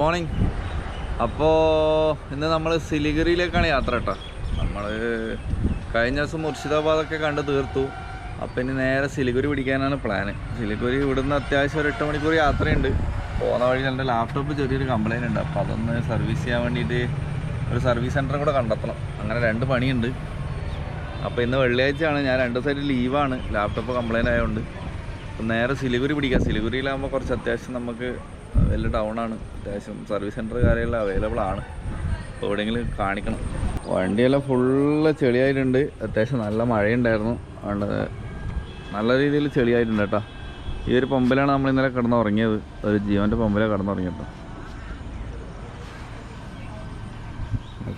Morning. അപ്പോൾ ഇന്ന് നമ്മൾ സിലിഗുരിയിലേക്കാണ് യാത്ര കേട്ടോ. നമ്മൾ കഴിഞ്ഞ ദിവസം മുർഷിദാബാദൊക്കെ കണ്ട് തീർത്തു. അപ്പോൾ ഇനി നേരെ സിലിഗുരി പിടിക്കാനാണ് പ്ലാന്. സിലിഗുരി ഇവിടുന്ന് അത്യാവശ്യം ഒരു 8 മണിക്കൂർ യാത്രയുണ്ട്. പോകുന്ന വഴി എൻ്റെ ലാപ്ടോപ്പ് ചെറിയൊരു കംപ്ലൈൻറ്റ് ഉണ്ട്. അപ്പോൾ അതൊന്ന് സർവീസ് ചെയ്യാൻ വേണ്ടിയിട്ട് ഒരു സർവീസ് സെൻറ്റർ കൂടെ കണ്ടെത്തണം. അങ്ങനെ 2 പണിയുണ്ട്. അപ്പോൾ ഇന്ന് വെള്ളിയാഴ്ചയാണ്, ഞാൻ 2 ദിവസമായിട്ട് ലീവാണ്, ലാപ്ടോപ്പ് കംപ്ലൈൻറ്റ് ആയതുകൊണ്ട്. അപ്പോൾ നേരെ സിലിഗുരി പിടിക്കാം. സിലിഗുരിയിലാകുമ്പോൾ കുറച്ച് അത്യാവശ്യം നമുക്ക് വലിയ ടൗണാണ്, അത്യാവശ്യം സർവീസ് സെൻറ്റർ കാര്യമെല്ലാം അവൈലബിൾ ആണ്. അപ്പോൾ എവിടെയെങ്കിലും കാണിക്കണം. വണ്ടിയെല്ലാം ഫുള്ള് ചെളിയായിട്ടുണ്ട്. അത്യാവശ്യം നല്ല മഴയുണ്ടായിരുന്നു, അതുകൊണ്ട് നല്ല രീതിയിൽ ചെളിയായിട്ടുണ്ട് കേട്ടോ. ഈ ഒരു പമ്പിലാണ് നമ്മൾ ഇന്നലെ കിടന്നുറങ്ങിയത്, ഒരു ജീവൻ്റെ പമ്പിലാണ് കിടന്നുറങ്ങിയത്.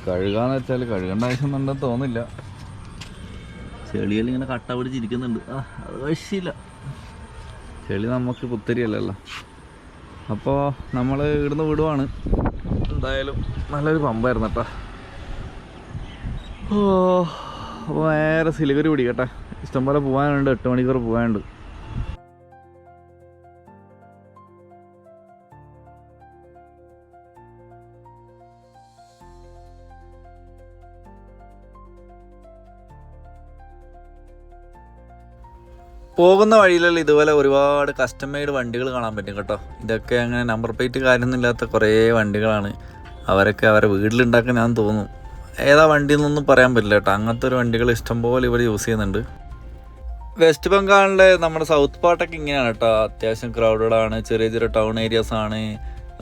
കഴുകാന്ന് വെച്ചാൽ കഴുകേണ്ട ആവശ്യമൊന്നും തോന്നില്ല. ചെളിയെല്ലാം ഇങ്ങനെ കട്ട പിടിച്ചിരിക്കുന്നുണ്ട്. അത് വശില്ല, ചെളി നമുക്ക് പുത്തരിയല്ലല്ലോ. അപ്പോൾ നമ്മൾ ഇവിടുന്ന് വിടുവാണ്. എന്തായാലും നല്ലൊരു പമ്പായിരുന്നു കേട്ടോ. അപ്പോൾ നേരെ സിലിഗുരി പിടിക്കട്ടെ. ഇഷ്ടംപോലെ പോകാനുണ്ട്, 8 മണിക്കൂർ പോകാനുണ്ട്. പോകുന്ന വഴിയിലുള്ള ഇതുപോലെ ഒരുപാട് കസ്റ്റമൈഡ് വണ്ടികൾ കാണാൻ പറ്റും കേട്ടോ. ഇതൊക്കെ അങ്ങനെ നമ്പർ പ്ലേറ്റ് കാര്യമൊന്നും ഇല്ലാത്ത കുറേ വണ്ടികളാണ്. അവരൊക്കെ അവരെ വീട്ടിലുണ്ടാക്കാനാണെന്ന് തോന്നുന്നു. ഏതാ വണ്ടി എന്നൊന്നും പറയാൻ പറ്റില്ല കേട്ടോ. അങ്ങനത്തെ ഒരു വണ്ടികൾ ഇഷ്ടംപോലെ ഇവർ യൂസ് ചെയ്യുന്നുണ്ട്. വെസ്റ്റ് ബംഗാളിലെ നമ്മുടെ സൗത്ത് പാർട്ടൊക്കെ ഇങ്ങനെയാണ് കേട്ടോ. അത്യാവശ്യം ക്രൗഡഡാണ്, ചെറിയ ചെറിയ ടൗൺ ഏരിയാസാണ്,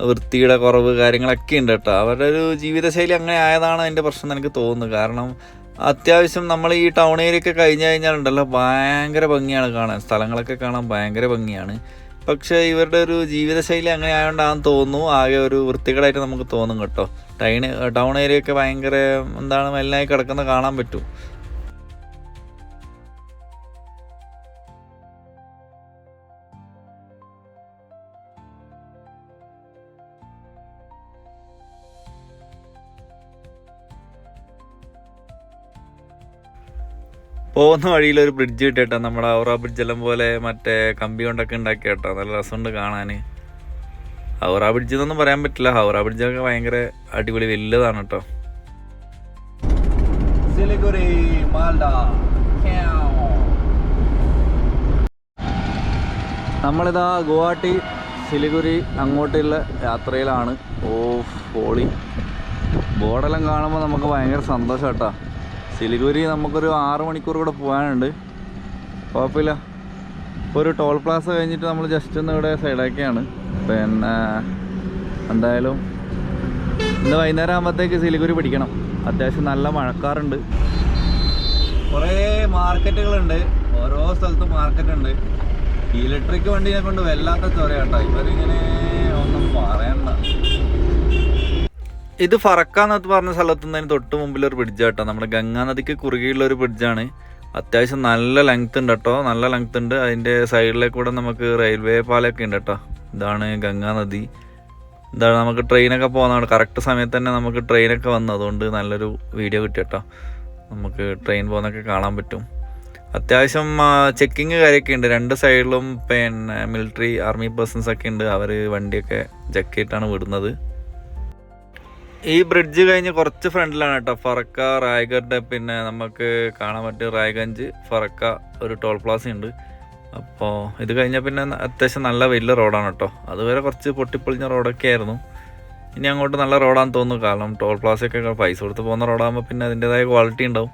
വൃത്തിയുടെ കുറവ് കാര്യങ്ങളൊക്കെ ഉണ്ട് കേട്ടോ. അവരുടെ ഒരു ജീവിതശൈലി അങ്ങനെ ആയതാണ് അതിൻ്റെ പ്രശ്നം എന്ന് എനിക്ക് തോന്നുന്നു. കാരണം അത്യാവശ്യം നമ്മൾ ഈ ടൗൺ ഏരിയയൊക്കെ കഴിഞ്ഞ് കഴിഞ്ഞാലുണ്ടല്ലോ ഭയങ്കര ഭംഗിയാണ് കാണാൻ, സ്ഥലങ്ങളൊക്കെ കാണാൻ ഭയങ്കര ഭംഗിയാണ്. പക്ഷേ ഇവരുടെ ഒരു ജീവിതശൈലി അങ്ങനെ ആയതുകൊണ്ടാണെന്ന് തോന്നുന്നു ആകെ ഒരു വൃത്തികേടായിട്ട് നമുക്ക് തോന്നും കേട്ടോ. ടൗൺ ഏരിയയൊക്കെ ഭയങ്കര എന്താണ് മെല്ലായി കിടക്കുന്ന കാണാൻ പറ്റും. പോകുന്ന വഴിയിലൊരു ബ്രിഡ്ജ് കിട്ടിയിട്ടോ, നമ്മുടെ ഔറ ബ്രിഡ്ജെല്ലാം പോലെ മറ്റേ കമ്പി കൊണ്ടൊക്കെ ഉണ്ടാക്കി കേട്ടോ. നല്ല രസമുണ്ട് കാണാൻ. ഔറ ബ്രിഡ്ജ് എന്നൊന്നും പറയാൻ പറ്റില്ല, ഔറ ബ്രിഡ്ജൊക്കെ ഭയങ്കര അടിപൊളി വലുതാണ് കേട്ടോ. സിലിഗുരി മാൽഡ. നമ്മളിതാ ഗുവാഹട്ടി സിലിഗുരി അങ്ങോട്ടുള്ള യാത്രയിലാണ്. പോളി ബോർഡെല്ലാം കാണുമ്പോൾ നമുക്ക് ഭയങ്കര സന്തോഷം കേട്ടോ. സിലിഗുരി നമുക്കൊരു 6 മണിക്കൂർ കൂടെ പോകാനുണ്ട്. കുഴപ്പമില്ല. ഇപ്പോൾ ഒരു ടോൾ പ്ലാസ കഴിഞ്ഞിട്ട് നമ്മൾ ജസ്റ്റ് ഒന്ന് ഇവിടെ സൈഡാക്കിയാണ്. പിന്നെ എന്തായാലും ഇന്ന് വൈകുന്നേരം ആകുമ്പോഴത്തേക്ക് സിലിഗുരി പിടിക്കണം. അത്യാവശ്യം നല്ല മഴക്കാറുണ്ട്. കുറേ മാർക്കറ്റുകളുണ്ട്, ഓരോ സ്ഥലത്തും മാർക്കറ്റുണ്ട്. ഇലക്ട്രിക് വണ്ടീനെ കൊണ്ട് വല്ലാത്ത ചൊര കേട്ടോ. ഇവരിങ്ങനെ ഒന്നും പറയണ്ട. ഇത് ഫറക്ക എന്ന് പറഞ്ഞ സ്ഥലത്തു നിന്ന് തൊട്ട് മുമ്പിലൊരു ബ്രിഡ്ജ് കേട്ടോ. നമ്മുടെ ഗംഗാ നദിക്ക് കുറുകെയുള്ള ഒരു ബ്രിഡ്ജാണ്. അത്യാവശ്യം നല്ല ലെങ്ത് ഉണ്ട് കേട്ടോ, നല്ല ലെങ്ത് ഉണ്ട്. അതിൻ്റെ സൈഡിലേക്ക് കൂടെ നമുക്ക് റെയിൽവേ പാലൊക്കെ ഉണ്ട് കേട്ടോ. ഇതാണ് ഗംഗാ നദി. ഇതാണ് നമുക്ക് ട്രെയിനൊക്കെ പോകുന്നതാണ്. കറക്റ്റ് സമയത്ത് തന്നെ നമുക്ക് ട്രെയിനൊക്കെ വന്നു, അതുകൊണ്ട് നല്ലൊരു വീഡിയോ കിട്ടി കേട്ടോ. നമുക്ക് ട്രെയിൻ പോകുന്നൊക്കെ കാണാൻ പറ്റും. അത്യാവശ്യം ചെക്കിങ് കാര്യമൊക്കെ ഉണ്ട് 2 സൈഡിലും. പിന്നെ മിലിറ്ററി ആർമി പേഴ്സൺസ് ഒക്കെ ഉണ്ട്. അവർ വണ്ടിയൊക്കെ ചെക്ക് ചെയ്തിട്ടാണ് വിടുന്നത്. ഈ ബ്രിഡ്ജ് കഴിഞ്ഞ് കുറച്ച് ഫ്രണ്ടിലാണ് കേട്ടോ ഫറക്ക, റായ്ഗഡ്. പിന്നെ നമുക്ക് കാണാൻ പറ്റും റായ്ഗഞ്ച്, ഫറക്ക ഒരു ടോൾ പ്ലാസ ഉണ്ട്. അപ്പോൾ ഇത് കഴിഞ്ഞാൽ പിന്നെ അത്യാവശ്യം നല്ല വലിയ റോഡാണ് കേട്ടോ. അതുവരെ കുറച്ച് പൊട്ടിപ്പൊളിഞ്ഞ റോഡൊക്കെ ആയിരുന്നു. ഇനി അങ്ങോട്ട് നല്ല റോഡാണെന്ന് തോന്നുന്നു. കാരണം ടോൾ പ്ലാസയൊക്കെ പൈസ കൊടുത്ത് പോകുന്ന റോഡാകുമ്പോൾ പിന്നെ അതിൻ്റെതായ ക്വാളിറ്റി ഉണ്ടാവും.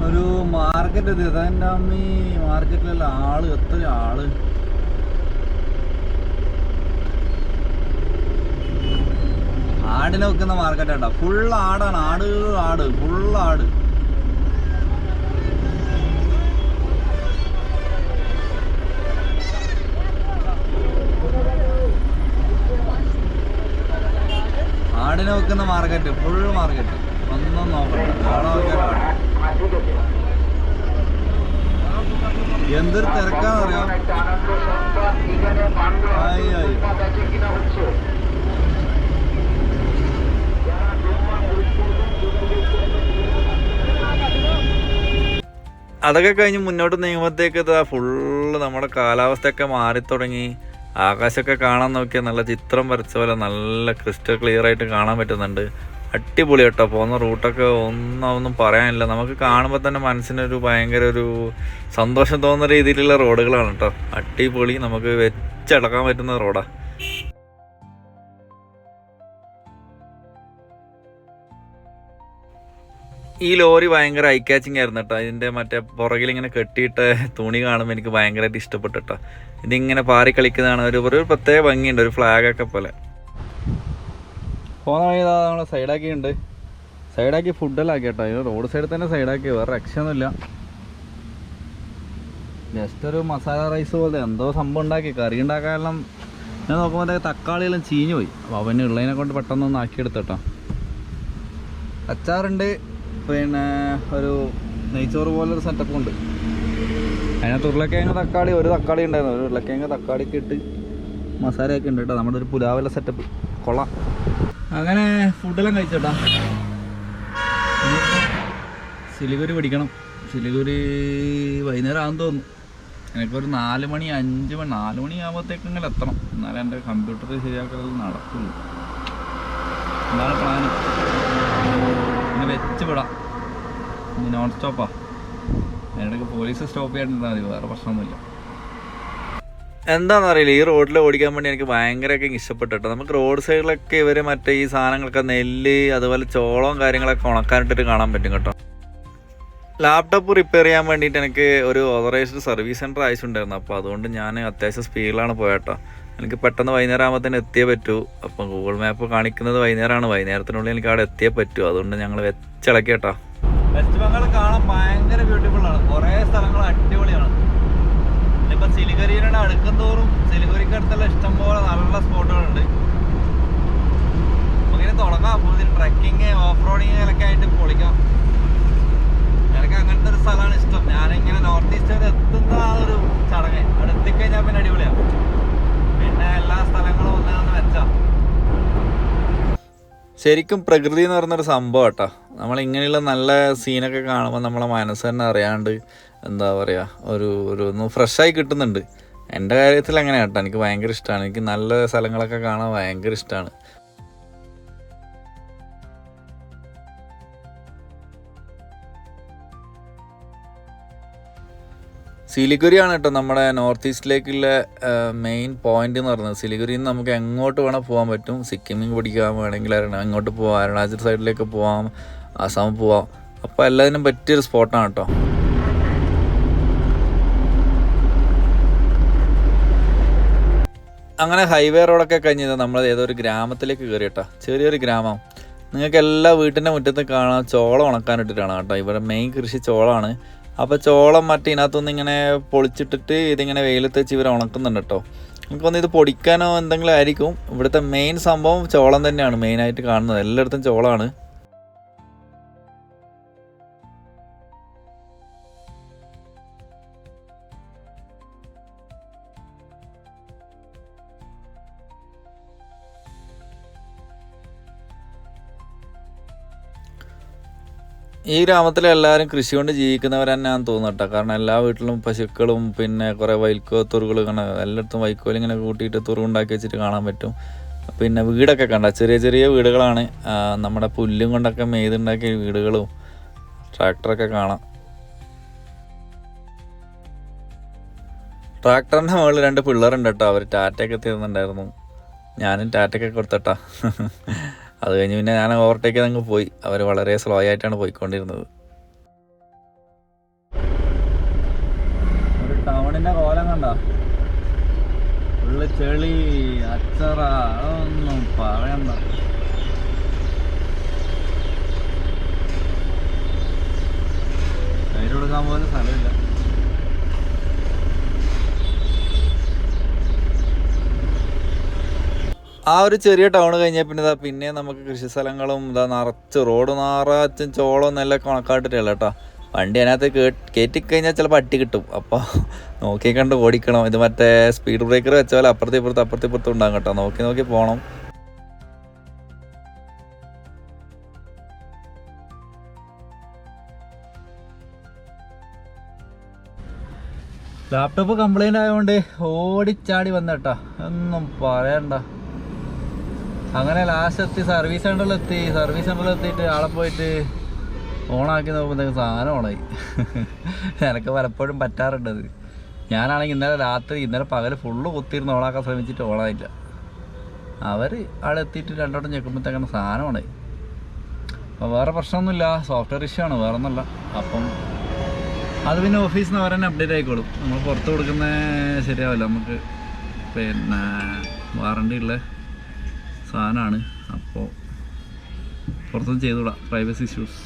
ഒരു മാർക്കറ്റ് എത്തി. അതെൻ്റെ അമ്മി മാർക്കറ്റിലുള്ള ആള്, എത്ര ആള്. ആടിനെ വെക്കുന്ന മാർക്കറ്റ് കേട്ടോ. ഫുൾ ആടാണ്, ആട് ഫുൾ ആട്. ആടിനെ വെക്കുന്ന മാർക്കറ്റ്, ഫുൾ മാർക്കറ്റ്. ഒന്നും നോക്കണ്ട, ആളെ നോക്കിയാൽ എന്തൊരു തിരക്കാന്നറിയാം. അയ്യോ അതൊക്കെ കഴിഞ്ഞ് മുന്നോട്ട് നീങ്ങുമ്പോഴത്തേക്ക് ഇതാ ഫുള്ള് നമ്മുടെ കാലാവസ്ഥയൊക്കെ മാറിത്തുടങ്ങി. ആകാശമൊക്കെ കാണാൻ നോക്കിയാൽ നല്ല ചിത്രം വരച്ച പോലെ നല്ല ക്രിസ്റ്റൽ ക്ലിയർ ആയിട്ട് കാണാൻ പറ്റുന്നുണ്ട്. അടിപൊളി കേട്ടോ. പോകുന്ന റൂട്ടൊക്കെ ഒന്നും പറയാനില്ല. നമുക്ക് കാണുമ്പോൾ തന്നെ മനസ്സിനൊരു ഭയങ്കര ഒരു സന്തോഷം തോന്നുന്ന രീതിയിലുള്ള റോഡുകളാണ് കേട്ടോ. അടിപൊളി, നമുക്ക് വെച്ചടക്കാൻ പറ്റുന്ന റോഡാണ്. ഈ ലോറി ഭയങ്കര ഐ ക്യാച്ചിങ് ആയിരുന്നു കേട്ടോ. ഇതിൻ്റെ മറ്റേ പുറകിൽ ഇങ്ങനെ കെട്ടിയിട്ട് തുണി കാണുമ്പോൾ എനിക്ക് ഭയങ്കരമായിട്ട് ഇഷ്ടപ്പെട്ടു കേട്ടോ. ഇതിങ്ങനെ പാറി കളിക്കുന്നതാണ്. ഒരു പ്രത്യേക ഭംഗിയുണ്ട്, ഒരു ഫ്ലാഗൊക്കെ പോലെ. പോകുന്ന വഴി നമ്മൾ സൈഡാക്കിയിട്ടുണ്ട്. സൈഡാക്കി ഫുഡെല്ലാം ആക്കി കേട്ടോ. ഇത് റോഡ് സൈഡിൽ തന്നെ സൈഡാക്കി, വേറെ രക്ഷയൊന്നുമില്ല. ജസ്റ്റ് ഒരു മസാല റൈസ് പോലെ എന്തോ സംഭവം ഉണ്ടാക്കി. കറി ഉണ്ടാക്കാനെല്ലാം ഞാൻ നോക്കുമ്പോൾ തക്കാളിയെല്ലാം ചീഞ്ഞു പോയി. അപ്പോൾ അവന് ഉള്ളതിനെ കൊണ്ട് പെട്ടെന്നൊന്ന് ആക്കിയെടുത്ത് കേട്ടോ. അച്ചാറുണ്ട്, പിന്നെ ഒരു നെയ്ച്ചോറ് പോലൊരു സെറ്റപ്പും ഉണ്ട്. അതിനകത്ത് ഉരുളക്കിഴങ്ങ് തക്കാളി, ഒരു തക്കാളി ഉണ്ടായിരുന്നു. ഒരു ഉരുളക്കിഴങ്ങ് തക്കാളിക്ക് ഇട്ട് മസാലയൊക്കെ ഉണ്ട് കേട്ടോ. നമ്മുടെ ഒരു പുലാവെല്ലാം സെറ്റപ്പ് കൊള്ളാം. അങ്ങനെ ഫുഡെല്ലാം കഴിച്ചോട്ടാ. സിലിഗുരി പിടിക്കണം. സിലിഗുരി വൈകുന്നേരം ആകുമെന്ന് തോന്നുന്നു. എനിക്കൊരു 4 മണി 5 മണി 4 മണിയാകുമ്പോഴത്തേക്കും ഇങ്ങനെ എത്തണം. എന്നാലേ എൻ്റെ കമ്പ്യൂട്ടർ ശരിയാക്കൽ നടക്കുള്ളൂ. എന്താണ് പ്ലാന്? ഇങ്ങനെ വെച്ച് വിടാം. ഇനി നോൺ സ്റ്റോപ്പാ. അതിനിടയ്ക്ക് പോലീസ് സ്റ്റോപ്പ് ചെയ്യാണ്ടിരുന്നാൽ മതി, വേറെ പ്രശ്നമൊന്നുമില്ല. എന്താണെന്നറിയില്ല, ഈ റോഡിൽ ഓടിക്കാൻ വേണ്ടി എനിക്ക് ഭയങ്കരമൊക്കെ ഇഷ്ടപ്പെട്ടു കേട്ടോ. നമുക്ക് റോഡ് സൈഡിലൊക്കെ ഇവർ മറ്റേ ഈ സാധനങ്ങളൊക്കെ നെല്ല് അതുപോലെ ചോളവും കാര്യങ്ങളൊക്കെ ഉണക്കാനിട്ടിട്ട് കാണാൻ പറ്റും കേട്ടോ. ലാപ്ടോപ്പ് റിപ്പയർ ചെയ്യാൻ വേണ്ടിയിട്ട് എനിക്ക് ഒരു ഓതറൈസ്ഡ് സർവീസ് സെൻറ്റർ ആവശ്യമുണ്ടായിരുന്നു. അപ്പോൾ അതുകൊണ്ട് ഞാൻ അത്യാവശ്യം സ്പീഡിലാണ് പോയേട്ടോ. എനിക്ക് പെട്ടെന്ന് വൈകുന്നേരം ആകുമ്പോഴത്തേന് എത്തിയേ പറ്റൂ. അപ്പം ഗൂഗിൾ മാപ്പ് കാണിക്കുന്നത് വൈകുന്നേരമാണ്. വൈകുന്നേരത്തിനുള്ളിൽ എനിക്ക് അവിടെ എത്തിയേ പറ്റൂ. അതുകൊണ്ട് ഞങ്ങൾ വെച്ചിളക്കി കേട്ടോ. വെസ്റ്റ് ബംഗാൾ കാണാൻ ഭയങ്കര ബ്യൂട്ടിഫുള്ളാണ്. കുറേ സ്ഥലങ്ങൾ അടിപൊളിയാണ്. ഇപ്പം സിലിഗുരിയുടെ അടുക്കും തോറും സിലിഗുരിക്ക് അടുത്തുള്ള ഇഷ്ടംപോലെ നല്ല സ്പോട്ടുകളുണ്ട്. നമുക്കിനി തുടങ്ങാം. കൂടുതൽ ട്രക്കിങ്, ഓഫ് റോഡിങ്ങിലൊക്കെ ആയിട്ട് പൊളിക്കാം. എനിക്ക് അങ്ങനത്തെ ഒരു സ്ഥലമാണ് ഇഷ്ടം. ഞാനിങ്ങനെ നോർത്ത് ഈസ്റ്റ് വരെ എത്തുന്ന ആ ഒരു ചടങ്ങ് അവിടെ എത്തിക്കഴിഞ്ഞാൽ പിന്നെ അടിപൊളിയാണ്. പിന്നെ എല്ലാ സ്ഥലങ്ങളും ഒന്നൊന്ന് വെച്ചാൽ ശരിക്കും പ്രകൃതി എന്ന് പറയുന്നൊരു സംഭവം കേട്ടോ. നമ്മളിങ്ങനെയുള്ള നല്ല സീനൊക്കെ കാണുമ്പോൾ നമ്മളെ മനസ്സ് തന്നെ അറിയാണ്ട് എന്താ പറയുക, ഒന്ന് ഫ്രഷായി കിട്ടുന്നുണ്ട്. എൻ്റെ കാര്യത്തിൽ അങ്ങനെ കേട്ടോ. എനിക്ക് ഭയങ്കര ഇഷ്ടമാണ്. എനിക്ക് നല്ല സ്ഥലങ്ങളൊക്കെ കാണാൻ ഭയങ്കര ഇഷ്ടമാണ്. സിലിഗുരിയാണ് കേട്ടോ നമ്മുടെ നോർത്ത് ഈസ്റ്റിലേക്കുള്ള മെയിൻ പോയിന്റ് എന്ന് പറയുന്നത്. സിലിഗുരിയിൽ നിന്ന് നമുക്ക് എങ്ങോട്ട് വേണം പോകാൻ പറ്റും. സിക്കിമിൽ പിടിക്കാൻ വേണമെങ്കിൽ എങ്ങോട്ട് പോവാം, അരുണാചൽ സൈഡിലേക്ക് പോവാം, ആസാം പോവാം. അപ്പോൾ എല്ലാത്തിനും പറ്റിയൊരു സ്പോട്ടാണ് കേട്ടോ. അങ്ങനെ ഹൈവേ റോഡൊക്കെ കഴിഞ്ഞത് നമ്മൾ ഏതൊരു ഗ്രാമത്തിലേക്ക് കയറി കേട്ടോ. ചെറിയൊരു ഗ്രാമം. നിങ്ങൾക്ക് എല്ലാ വീട്ടിൻ്റെ മുറ്റത്ത് കാണാം ചോളം ഉണക്കാനിട്ടിട്ടാണ് കേട്ടോ. ഇവിടെ മെയിൻ കൃഷി ചോളമാണ്. അപ്പോൾ ചോളം മറ്റേ ഇതിനകത്തുനിന്ന് ഇങ്ങനെ പൊളിച്ചിട്ടിട്ട് ഇതിങ്ങനെ വെയിലത്ത് വെച്ച് ഇവർ ഉണക്കുന്നുണ്ട് കേട്ടോ. നമുക്കൊന്ന് ഇത് പൊടിക്കാനോ എന്തെങ്കിലും ആയിരിക്കും. ഇവിടുത്തെ മെയിൻ സംഭവം ചോളം തന്നെയാണ് മെയിനായിട്ട് കാണുന്നത്. എല്ലായിടത്തും ചോളമാണ്. ഈ ഗ്രാമത്തിലെ എല്ലാവരും കൃഷി കൊണ്ട് ജീവിക്കുന്നവർ തന്നെയാണെന്ന് തോന്നുന്നു കേട്ടോ. കാരണം എല്ലാ വീട്ടിലും പശുക്കളും പിന്നെ കുറേ വൈക്കോ തുറുകൾ കാണാം. എല്ലായിടത്തും വൈക്കോൽ ഇങ്ങനെ കൂട്ടിയിട്ട് തുറുണ്ടാക്കി വെച്ചിട്ട് കാണാൻ പറ്റും. പിന്നെ വീടൊക്കെ കണ്ട ചെറിയ ചെറിയ വീടുകളാണ്. നമ്മുടെ പുല്ലും കൊണ്ടൊക്കെ മെയ്തുണ്ടാക്കിയ വീടുകളും ട്രാക്ടറൊക്കെ കാണാം. ട്രാക്ടറിൻ്റെ മുകളിൽ 2 പിള്ളേരുണ്ട് കേട്ടോ. അവർ ടാറ്റയൊക്കെ തീർന്നുണ്ടായിരുന്നു. ഞാനും ടാറ്റയൊക്കെ കൊടുത്തട്ടാ. അത് കഴിഞ്ഞ് പിന്നെ ഞാൻ ഓവർടേക്ക് ചെയ്തങ്ങ് പോയി. അവർ വളരെ സ്ലോ ആയിട്ടാണ് പോയിക്കൊണ്ടിരുന്നത്. ഒരു ടൗണിൻ്റെ കോലം കണ്ട, ഫുള്ള് ചെളി, അച്ചറ, ഒന്നും പറയണ്ട. സൈഡ് കൊടുക്കാൻ പോലും സ്ഥലമില്ല. ആ ഒരു ചെറിയ ടൗൺ കഴിഞ്ഞാൽ പിന്നെ നമുക്ക് കൃഷി സ്ഥലങ്ങളും നിറച്ച് റോഡ് നിറച്ചും ചോളവും നെല്ലൊക്കെ ഉണക്കാട്ടിട്ടുള്ള കേട്ടോ. വണ്ടി അതിനകത്ത് കയറ്റിക്കഴിഞ്ഞാൽ ചിലപ്പോൾ അട്ടി കിട്ടും. അപ്പോൾ നോക്കി കണ്ട് ഓടിക്കണം. ഇത് മറ്റേ സ്പീഡ് ബ്രേക്കർ വെച്ച പോലെ അപ്പുറത്തിപ്പുറത്തും ഉണ്ടാകും കേട്ടോ. നോക്കി പോകണം. ലാപ്ടോപ്പ് കംപ്ലൈൻ്റ് ആയതുകൊണ്ട് ഓടിച്ചാടി വന്നേട്ടാ, ഒന്നും പറയണ്ട. അങ്ങനെ ലാസ്റ്റ് എത്തി സർവീസ് സെൻ്ററിലെത്തിയിട്ട് ആളെ പോയിട്ട് ഓണാക്കി നോക്കുമ്പോഴത്തേക്ക് സാധനം ഓണായി. എനിക്ക് പലപ്പോഴും പറ്റാറുണ്ടത്. ഞാനാണെങ്കിൽ ഇന്നലെ പകൽ ഫുള്ള് കുത്തിയിരുന്ന് ഓണാക്കാൻ ശ്രമിച്ചിട്ട് ഓണായില്ല. അവർ അവിടെ എത്തിയിട്ട് രണ്ടോട്ടം ഞെക്കുമ്പോഴത്തേക്കാണ് സാധനം ഓണായി. അപ്പോൾ വേറെ പ്രശ്നമൊന്നുമില്ല, സോഫ്റ്റ്വെയർ ഇഷ്യൂ ആണ്, വേറെ ഒന്നുമല്ല. അപ്പം അത് പിന്നെ ഓഫീസിൽ നിന്ന് അവരെന്നെ അപ്ഡേറ്റ് ആയിക്കോളും. നമ്മൾ പുറത്ത് കൊടുക്കുന്നത് ശരിയാവില്ല, നമുക്ക് പിന്നെ വാറണ്ടി ഉള്ള സാധനമാണ്. അപ്പോൾ പുറത്തൊന്നും ചെയ്തുകൂടാ, പ്രൈവസി ഇഷ്യൂസ്.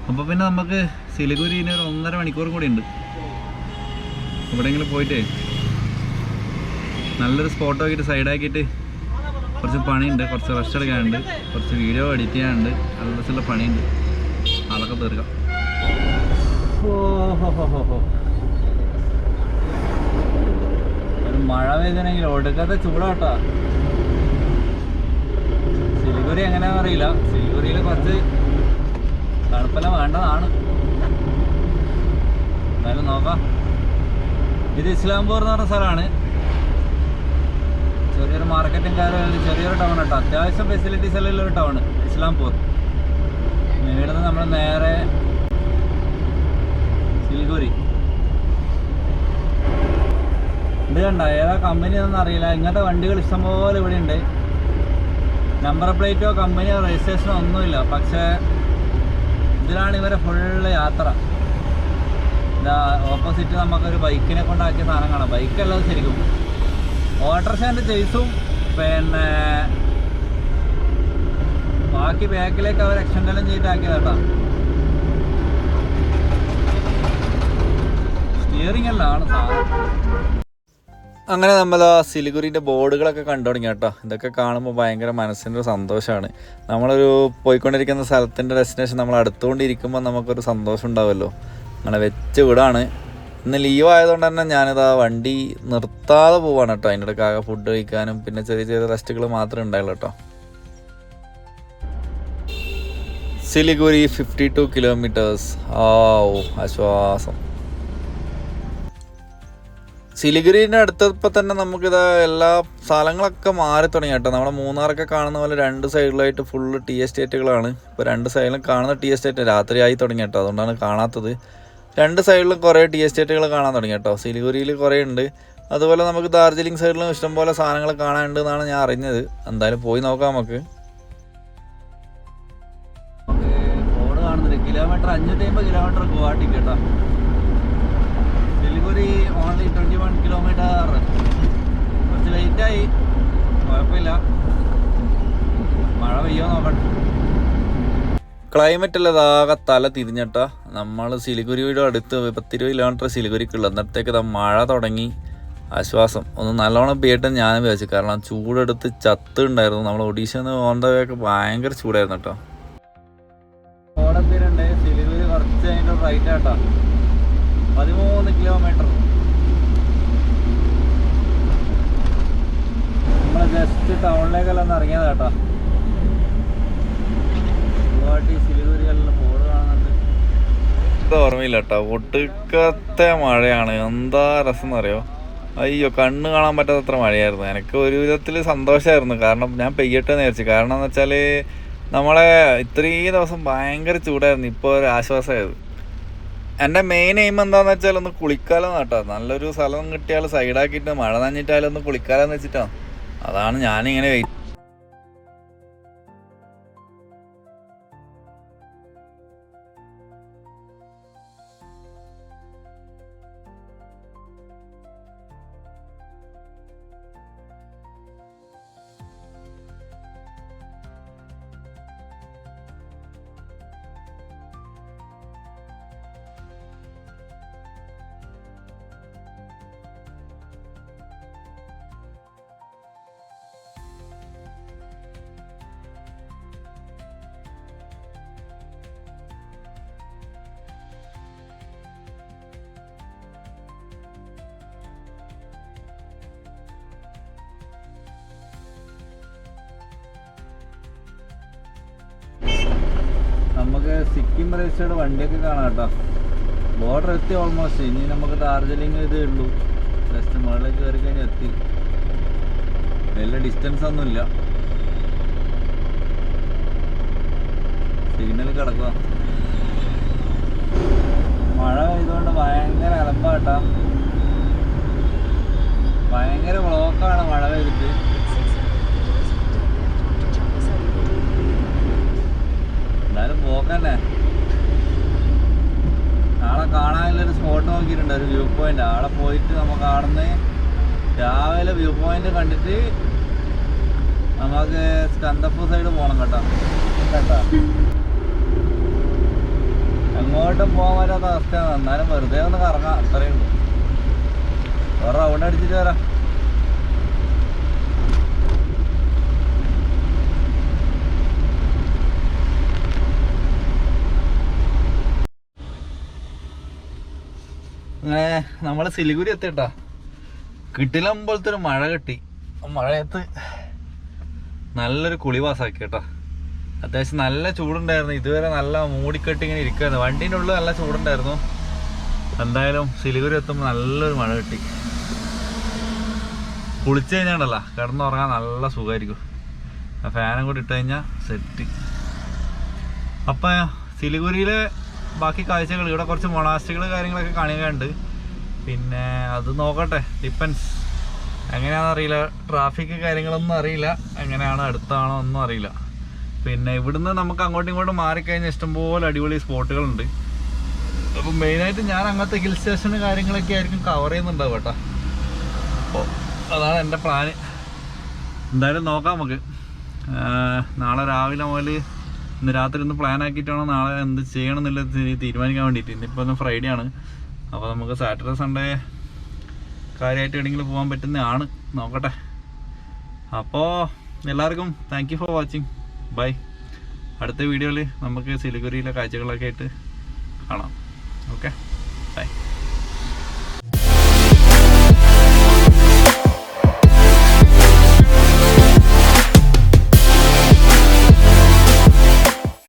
അപ്പോൾ പിന്നെ നമുക്ക് സിലിഗുരിന് ഒരു 1.5 മണിക്കൂറും കൂടി ഉണ്ട്. എവിടെയെങ്കിലും പോയിട്ടേ നല്ലൊരു സ്പോട്ട് നോക്കിയിട്ട് സൈഡാക്കിയിട്ട് കുറച്ച് പണിയുണ്ട്, കുറച്ച് റെസ്റ്റ് എടുക്കാനുണ്ട്, കുറച്ച് വീഡിയോ എഡിറ്റ് ചെയ്യാനുണ്ട്, അതിനുള്ള പണിയുണ്ട്, അതൊക്കെ തീർക്കാം. ഒരു മഴ പെയ്തെങ്കിൽ ഒടുക്കത്തെ ചൂടാട്ടാ. സിലിഗുരി എങ്ങനെയാണെന്ന് അറിയില്ല. സിലിഗുരിയിൽ കുറച്ച് തണുപ്പെല്ലാം വേണ്ടതാണ്. എന്തായാലും നോക്കാം. ഇത് ഇസ്ലാംപൂർ എന്ന് പറഞ്ഞ സ്ഥലമാണ്. ചെറിയൊരു മാർക്കറ്റും കാര്യങ്ങളും, ചെറിയൊരു ടൗൺ കേട്ടോ. അത്യാവശ്യം ഫെസിലിറ്റീസ് എല്ലാം ഉള്ളൊരു ടൗൺ ഇസ്ലാംപൂർ. ഇവിടെ നിന്ന് നമ്മൾ നേരെ സിലിഗുരി. ഇത് കണ്ട ഏതാ കമ്പനി എന്നൊന്നും അറിയില്ല. ഇങ്ങനത്തെ വണ്ടികൾ ഇഷ്ടംപോലെ ഇവിടെ ഉണ്ട്. നമ്പർ പ്ലേറ്റോ കമ്പനിയോ രജിസ്ട്രേഷനോ ഒന്നുമില്ല. പക്ഷേ ഇതിലാണ് ഇവരെ ഫുള്ള് യാത്ര. ഇതാ ഓപ്പോസിറ്റ് നമുക്കൊരു ബൈക്കിനെ കൊണ്ടാക്കിയ സാധനം കാണാം. ബൈക്കല്ലാതെ ശരിക്കും ഓട്ടോറിക്ഷേൻ്റെ ചേസും പിന്നെ ബാക്കി ബാക്കിലേക്ക് അവർ എക്സ്റ്റൻഡെല്ലാം ചെയ്തിട്ടാക്കിയതാട്ടാ. സ്റ്റിയറിംഗ് എല്ലാം ആണ് സാധനം. അങ്ങനെ നമ്മൾ ആ സിലിഗുരിൻ്റെ ബോർഡുകളൊക്കെ കണ്ടു തുടങ്ങി കേട്ടോ. ഇതൊക്കെ കാണുമ്പോൾ ഭയങ്കര മനസ്സിൻ്റെ ഒരു സന്തോഷമാണ്. നമ്മളൊരു പോയിക്കൊണ്ടിരിക്കുന്ന സ്ഥലത്തിൻ്റെ ഡെസ്റ്റിനേഷൻ നമ്മൾ അടുത്തുകൊണ്ടിരിക്കുമ്പോൾ നമുക്കൊരു സന്തോഷം ഉണ്ടാവുമല്ലോ. അങ്ങനെ വെച്ച് വിടാണ്. ഇന്ന് ലീവ് ആയതുകൊണ്ട് തന്നെ ഞാനിതാ വണ്ടി നിർത്താതെ പോവാണ് കേട്ടോ. അതിൻ്റെ ഇടയ്ക്ക് ആകെ ഫുഡ് കഴിക്കാനും പിന്നെ ചെറിയ ചെറിയ റെസ്റ്റുകൾ മാത്രമേ ഉണ്ടായുള്ളൂ കേട്ടോ. സിലിഗുരി 52 കിലോമീറ്റേഴ്സ്. ആശ്വാസം. സിലിഗുരിൻ്റെ അടുത്തപ്പോൾ തന്നെ നമുക്കിത് എല്ലാ സ്ഥലങ്ങളൊക്കെ മാറി തുടങ്ങി കേട്ടോ. നമ്മുടെ മൂന്നാറൊക്കെ കാണുന്ന പോലെ 2 സൈഡിലായിട്ട് ഫുള്ള് ടീ എസ്റ്റേറ്റുകളാണ്. ഇപ്പോൾ 2 സൈഡിലും കാണുന്ന ടീ എസ്റ്റേറ്റ് രാത്രിയായി തുടങ്ങി കേട്ടോ, അതുകൊണ്ടാണ് കാണാത്തത്. 2 സൈഡിലും കുറേ ടീ എസ്റ്റേറ്റുകൾ കാണാൻ തുടങ്ങി കേട്ടോ. സിലിഗുരിയിൽ കുറേ ഉണ്ട്. അതുപോലെ നമുക്ക് ദാർജിലിംഗ് സൈഡിലും ഇഷ്ടംപോലെ സാധനങ്ങൾ കാണാനുണ്ട് എന്നാണ് ഞാൻ അറിഞ്ഞത്. എന്തായാലും പോയി നോക്കാം നമുക്ക്. ബോർഡ് കാണുന്നില്ല. കിലോമീറ്റർ 550 കിലോമീറ്റർ ഗുവാഹട്ടിക്ക് കേട്ടോ. Siliguri only 21 kilometre. കുറച്ച് ലേറ്റായി, കുഴപ്പമില്ല. മഴ പെയ്യോ നോക്കട്ടെ. ക്ലൈമറ്റ് എല്ലാം ഇതാകെ തല തിരിഞ്ഞിട്ടാ. നമ്മൾ സിലിഗുരിയുടെ അടുത്ത് 10-20 കിലോമീറ്റർ സിലിഗുരിക്കുള്ള. അന്നേരത്തേക്ക് മഴ തുടങ്ങി. ആശ്വാസം. ഒന്ന് നല്ലോണം പെയ്യട്ടെ ഞാനും വിചാരിച്ചു. കാരണം ചൂടെടുത്ത് ചത്തുണ്ടായിരുന്നു. നമ്മൾ ഒഡീഷയിൽ നിന്ന് ഓൺ ദ വേ ഒക്കെ ഭയങ്കര ചൂടായിരുന്നു കേട്ടോ. ഓടത്തിനുണ്ട് സിലിഗുരി കുറച്ച് അതിൻ്റെ റൈറ്റ് ആട്ടോ. 13 കിലോമീറ്റർ. നമ്മൾ ജസ്റ്റ് ടൗണിലേക്കെല്ലാം ഒന്ന് ഇറങ്ങിയത് കേട്ടോ. ഗുവാഹട്ടി സിലിഗുരിയെല്ലാം ബോർഡ് കാണുന്നുണ്ട്. ഇത് ഓർമ്മയില്ല കേട്ടോ. ഒട്ടുക്കത്തെ മഴയാണ്. എന്താ രസം എന്നറിയോ? അയ്യോ, കണ്ണ് കാണാൻ പറ്റാത്തത്ര മഴയായിരുന്നു. എനിക്ക് ഒരു വിധത്തിൽ സന്തോഷമായിരുന്നു. കാരണം ഞാൻ പെയ്യട്ടെ എന്ന് വിചാരിച്ചു. കാരണം എന്ന് വെച്ചാൽ നമ്മളെ ഇത്രയും ദിവസം ഭയങ്കര ചൂടായിരുന്നു. ഇപ്പോൾ ഒരു ആശ്വാസമായത്. എൻ്റെ മെയിൻ എയിം എന്താണെന്ന് വെച്ചാൽ ഒന്ന് കുളിക്കാലോ കേട്ടോ. നല്ലൊരു സ്ഥലം കിട്ടിയാൽ സൈഡാക്കിയിട്ട് മഴ നനഞ്ഞിട്ടാലും ഒന്ന് കുളിക്കാലോന്ന് വെച്ചിട്ടോ. അതാണ് ഞാനിങ്ങനെ വെയിറ്റ്. നമുക്ക് സിക്കിം രജിസ്റ്റേർഡ് വണ്ടിയൊക്കെ കാണാം കേട്ടോ. ബോർഡർ എത്തി ഓൾമോസ്റ്റ്. ഇനി നമുക്ക് ഡാർജിലിംഗ് ഇതേ ഉള്ളൂ. ജസ്റ്റ് മുകളിലേക്ക് കയറി കഴിഞ്ഞാൽ എത്തി. വലിയ ഡിസ്റ്റൻസ് ഒന്നുമില്ല. സിഗ്നൽ കിടക്കുക. മഴ പെയ്തുകൊണ്ട് ഭയങ്കര അലമ്പാട്ടാ. ഭയങ്കര ബ്ലോക്കാണ് മഴ പെയ്തിട്ട്. എന്തായാലും പോക്കന്നെ. നാളെ കാണാനുള്ളൊരു സ്പോട്ട് നോക്കിയിട്ടുണ്ട്, ഒരു വ്യൂ പോയിന്റ്. ആളെ പോയിട്ട് നമുക്ക് കാണുന്ന രാവിലെ വ്യൂ പോയിന്റ് കണ്ടിട്ട് നമുക്ക് സ്കന്ദപ്പൂർ സൈഡ് പോകണം കേട്ടോ. കേട്ടോ എങ്ങോട്ടും പോകാൻ പറ്റാത്ത അവസ്ഥയാണ്. എന്നാലും വെറുതെ ഒന്ന് കറങ്ങാം, അത്രയേ ഉള്ളൂ. ഒരു റൗണ്ട് അടിച്ചിട്ട് വരാം. അങ്ങനെ നമ്മൾ സിലിഗുരി എത്തിട്ടാ. കിട്ടിലം പോലത്തെ ഒരു മഴ കിട്ടി. മഴയത്ത് നല്ലൊരു കുളിവാസാക്കി കേട്ടോ. അത്യാവശ്യം നല്ല ചൂടുണ്ടായിരുന്നു. ഇതുവരെ നല്ല മൂടിക്കെട്ടി ഇങ്ങനെ ഇരിക്കുമായിരുന്നു. വണ്ടീൻ്റെ ഉള്ളിൽ നല്ല ചൂടുണ്ടായിരുന്നു. എന്തായാലും സിലിഗുരി എത്തുമ്പോൾ നല്ലൊരു മഴ കിട്ടി. കുളിച്ച് കഴിഞ്ഞാണ്ടല്ലോ കിടന്നുറങ്ങാൻ നല്ല സുഖമായിരിക്കും. ആ ഫാനും കൂടി ഇട്ട് കഴിഞ്ഞാൽ സെറ്റ്. അപ്പം സിലിഗുരിയിലെ ബാക്കി കാഴ്ചകൾ, ഇവിടെ കുറച്ച് മൊണാസ്റ്റികൾ കാര്യങ്ങളൊക്കെ കാണിക്കാനുണ്ട്. പിന്നെ അത് നോക്കട്ടെ, ഡിപ്പെൻസ്. എങ്ങനെയാണെന്ന് അറിയില്ല, ട്രാഫിക് കാര്യങ്ങളൊന്നും അറിയില്ല, എങ്ങനെയാണ് അടുത്താണോ ഒന്നും അറിയില്ല. പിന്നെ ഇവിടുന്ന് നമുക്ക് അങ്ങോട്ടും ഇങ്ങോട്ടും മാറിക്കഴിഞ്ഞാൽ ഇഷ്ടംപോലെ അടിപൊളി സ്പോട്ടുകളുണ്ട്. അപ്പം മെയിനായിട്ട് ഞാൻ അങ്ങനത്തെ ഹിൽ സ്റ്റേഷന് കാര്യങ്ങളൊക്കെ ആയിരിക്കും കവർ ചെയ്യുന്നുണ്ടാവും കേട്ടോ. അപ്പോൾ അതാണ് എൻ്റെ പ്ലാന്. എന്തായാലും നോക്കാം നമുക്ക്. നാളെ രാവിലെ മുതൽ ഇന്ന് രാത്രി ഒന്ന് പ്ലാൻ ആക്കിയിട്ടാണോ നാളെ എന്ത് ചെയ്യണം എന്നുള്ളത് തീരുമാനിക്കാൻ വേണ്ടിയിട്ട്. ഇന്നിപ്പോൾ ഒന്ന് ഫ്രൈഡേ ആണ്. അപ്പോൾ നമുക്ക് സാറ്റർഡേ സൺഡേ കാര്യമായിട്ട് എവിടെയെങ്കിലും പോകാൻ പറ്റുന്നതാണ്. നോക്കട്ടെ. അപ്പോൾ എല്ലാവർക്കും thank you for watching. Bye. അടുത്ത വീഡിയോയിൽ നമുക്ക് സിലിഗുരിയിലെ കാഴ്ചകളൊക്കെ ആയിട്ട് കാണാം. ഓക്കെ.